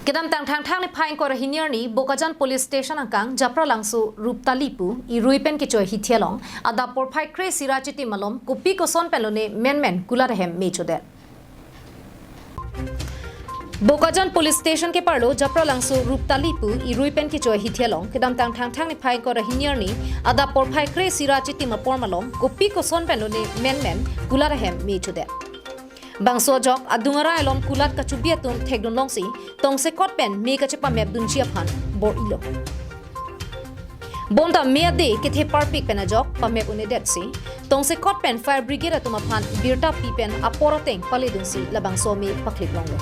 Kedam tang ni phain ko rahiniar ni Bokajan Police Station angkang Japra langsu Ruptalipu i ruipen ki choi hithialong ada por phai kre sirachiti malom kupi ko son pelone men kula rehem mechode Bokajan Police Station ke parlo Japra langsu Ruptalipu i ruipen ki choi hithialong kedam tang ni phain ko rahiniar ni ada por phai kre sirachiti mapor malom kupi ko son pelone men kula rehem mechode Bangso jok adungara elom kulat kachubiatun thegdun longsi tongse kot pen me kachepa map dun chiaphan bor ilo Bonda meade kithe parpik pen jok pa map une detsi tongse kot pen fire brigade atuma phan birta pipen aporoteng paledunsi labangso me paklik longlo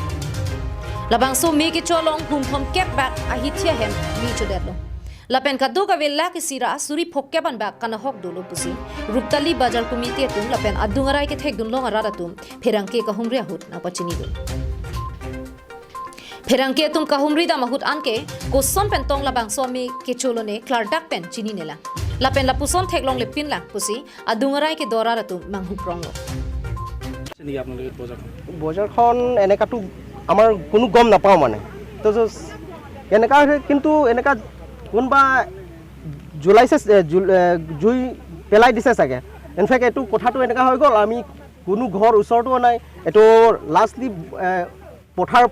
labangso me ke cholong humthom kep back a hithia hem mi chodetlo Lapen kadu ka vela ki sira suri phokke ban ba kana hok dolo pusi Ruptali bazar committee tum lapen adungarai ke thek dun long arara tum pherangke ka humri hut na pachini dun pherangke tum ka humri da mahut anke koson pen tong labang somi ke cholone klardak pen chini nela lapen lapuson thek long le pin la pusi adungarai ke dorara tum manghu prong lo chini apnalok বজাৰ খন এনেকাটো আমাৰ কোনো গম নাপাও মানে তো এনেকা কিন্তু এনেকা কোনবা জুলাইছে জুই পেলাই দিছে চাগে ইনফেক্ট এটো কথাটো এনেকা হৈ গ'ল আমি কোনো ঘৰ ওচৰটো নাই এটো লাষ্টলি পথাৰ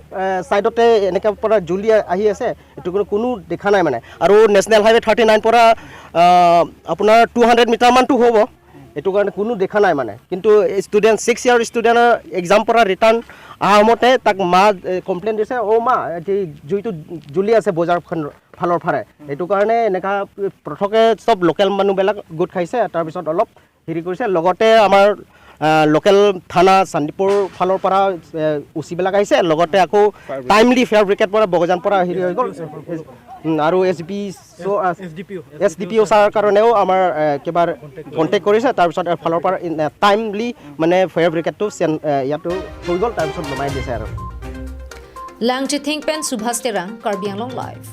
সাইডতে এনেকা পৰা জুলি আহি আছে এটো কোনো দেখা নাই মানে আৰু নেশনেল হাইৱে 39 পৰা আপোনাৰ 200 মিটাৰ মানটো হ'ব এটো কাৰণে কোনো দেখা নাই মানে কিন্তু ষ্টুডেন্ট 6 ইয়াৰ ষ্টুডেন্টৰ এক্সাম পৰা ৰিটাৰ্ণ আহমতে তাক মা কমপ্লেইন দিছে ও মা যে জুইটো জুলি আছে বজাৰ ফালৰ ফাৰে এটো কাৰণে এনেকা প্ৰথমে সব লোকেল মানুহবিলাক গুট খাইছে তাৰ পিছত অলপ হেৰি কৰিছে লগতে আমাৰ লোকেল থানা চান্দিপুৰ ফালৰ পৰা উচিবিলাক আহিছে লগতে আকৌ টাইমলি ফেয়াৰ ব্ৰিকেট পৰা বগজান পৰা হেৰি হৈ গ'ল আৰু এছডিপিও ছাৰ কাৰণেও আমাৰ কেবাৰ কণ্টেক্ট কৰিছে তাৰ পিছত ফালৰ পৰা টাইমলি মানে ফেয়াৰ ব্ৰিকেটটো ইয়াতো হৈ গ'ল তাৰ পিছত লমাই দিছে আৰু Langchi Thingpen Subhas Terang Karbi Anglong Live